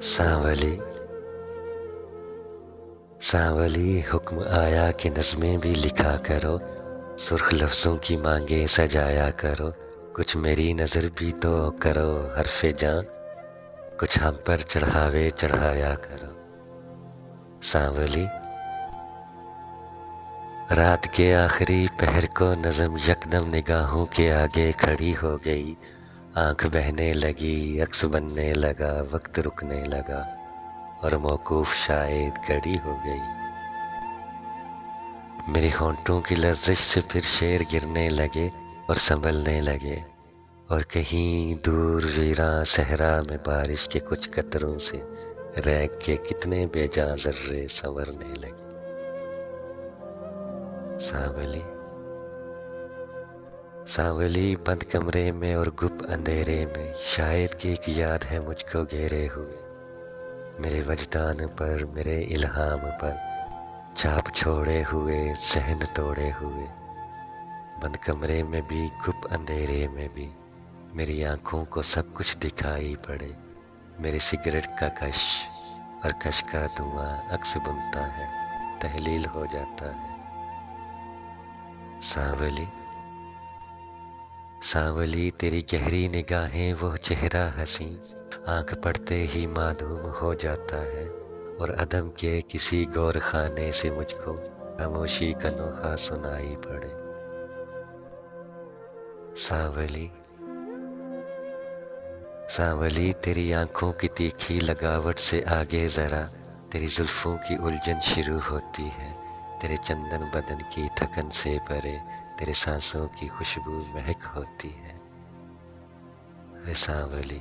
سانولی سانولی حکم آیا کہ نظمیں بھی لکھا کرو، سرخ لفظوں کی مانگیں سجایا کرو، کچھ میری نظر بھی تو کرو حرف جاں، کچھ ہم پر چڑھاوے چڑھایا کرو۔ سانولی رات کے آخری پہر کو نظم یکدم نگاہوں کے آگے کھڑی ہو گئی، آنکھ بہنے لگی، عکس بننے لگا، وقت رکنے لگا اور موقوف شاید گھڑی ہو گئی۔ میری ہونٹوں کی لرزش سے پھر شعر گرنے لگے اور سنبھلنے لگے، اور کہیں دور ویراں صحرا میں بارش کے کچھ قطروں سے ریگ کے کتنے بے جاں ذرے سنورنے لگے۔ سانولی سانولی بند کمرے میں اور گپ اندھیرے میں شاید کہ ایک یاد ہے مجھ کو گھیرے ہوئے، میرے وجدان پر، میرے الہام پر چھاپ چھوڑے ہوئے، صحن توڑے ہوئے۔ بند کمرے میں بھی، گپ اندھیرے میں بھی میری آنکھوں کو سب کچھ دکھائی پڑے، میرے سگریٹ کا کش اور کش کا دھواں عکس بنتا ہے، تحلیل ہو جاتا ہے۔ سانولی سانولی تیری گہری نگاہیں، وہ چہرہ حسین آنکھ پڑتے ہی معدوم ہو جاتا ہے، اور عدم کے کسی گور خانے سے مجھ کو خاموشی کا نوحہ سنائی پڑے۔ سانولی سانولی تیری آنکھوں کی تیکھی لگاوٹ سے آگے ذرا، تیری زلفوں کی الجھن شروع ہوتی ہے، تیرے چندن بدن کی تھکن سے پرے تیرے سانسوں کی خوشبو مہک ہوتی ہے۔ ارے سانولی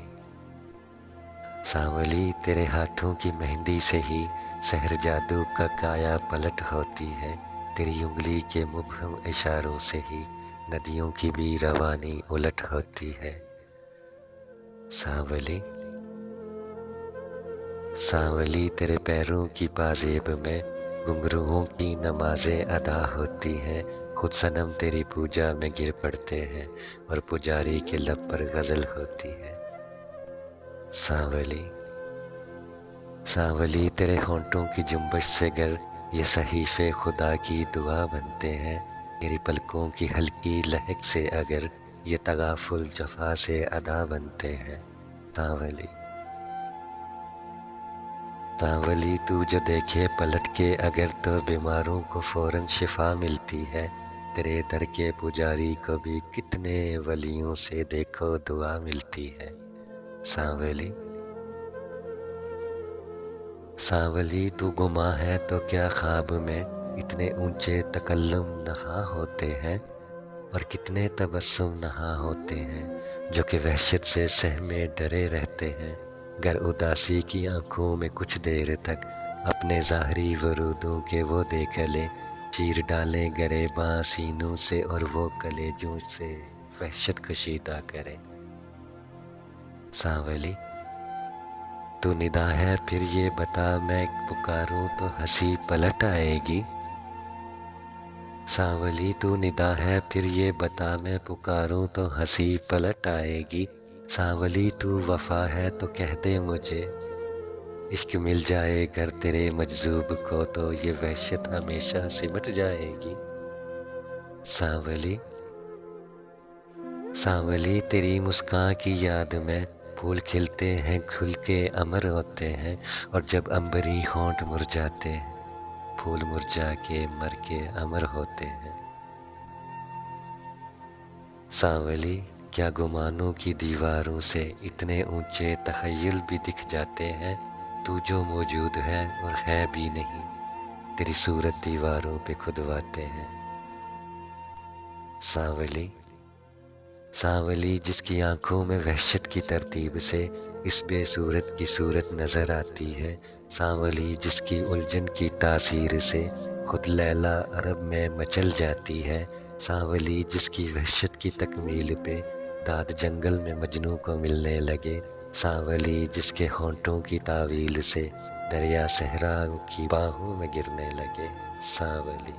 سانولی تیرے ہاتھوں کی مہندی سے ہی سحر جادو کا کایا پلٹ ہوتی ہے، تیری انگلی کے مبہم اشاروں سے ہی ندیوں کی بھی روانی الٹ ہوتی ہے۔ سانولی سانولی تیرے پیروں کی پازیب میں گھنگروؤں کی نمازیں ادا ہوتی ہیں، خود صنم تیری پوجا میں گر پڑتے ہیں اور پجاری کے لب پر غزل ہوتی ہے۔ سانولی سانولی تیرے ہونٹوں کی جنبش سے گر یہ صحیفے خدا کی دعا بنتے ہیں، میری پلکوں کی ہلکی لہک سے اگر یہ تغافل جفا سے ادا بنتے ہیں۔ سانولی سانولی تو جو دیکھے پلٹ کے اگر تو بیماروں کو فوراً شفا ملتی ہے، تیرے در کے پجاری کو بھی کتنے ولیوں سے دیکھو دعا ملتی ہے۔ سانولی سانولی تو گما ہے تو کیا خواب میں اتنے اونچے تکلم نہاں ہوتے ہیں، اور کتنے تبسم نہاں ہوتے ہیں جو کہ وحشت سے سہمے ڈرے رہتے ہیں، گر اداسی کی آنکھوں میں کچھ دیر تک اپنے ظاہری ورودوں کے وہ دیکھ لے، چیر ڈالیں گریباں سینوں سے اور وہ کلیجوں سے وحشت کشیدہ کرے۔ سانولی تو ندا ہے پھر یہ بتا میں پکاروں تو ہنسی پلٹ آئے گی۔ سانولی تو ندا ہے پھر یہ بتا میں پکاروں تو ہنسی پلٹ آئے گی۔ سانولی تو وفا ہے تو کہہ دے مجھے، عشق مل جائے گر تیرے مجذوب کو تو یہ وحشت ہمیشہ سمٹ جائے گی۔ سانولی سانولی تیری مسکان کی یاد میں پھول کھلتے ہیں، کھل کے امر ہوتے ہیں، اور جب عنبری ہونٹ مرجھاتے ہیں پھول مرجھا کے مر کے امر ہوتے ہیں۔ سانولی کیا گمانوں کی دیواروں سے اتنے اونچے تخیل بھی دکھ جاتے ہیں، تو جو موجود ہے اور ہے بھی نہیں تیری صورت دیواروں پہ کھدواتے ہیں۔ سانولی سانولی جس کی آنکھوں میں وحشت کی ترتیب سے اس بے صورت کی صورت نظر آتی ہے، سانولی جس کی الجھن کی تاثیر سے خود لیلا عرب میں مچل جاتی ہے، سانولی جس کی وحشت کی تکمیل پہ داد جنگل میں مجنوں کو ملنے لگے، سانولی جس کے ہونٹوں کی تعویل سے دریا صحرا کی باہوں میں گرنے لگے۔ سانولی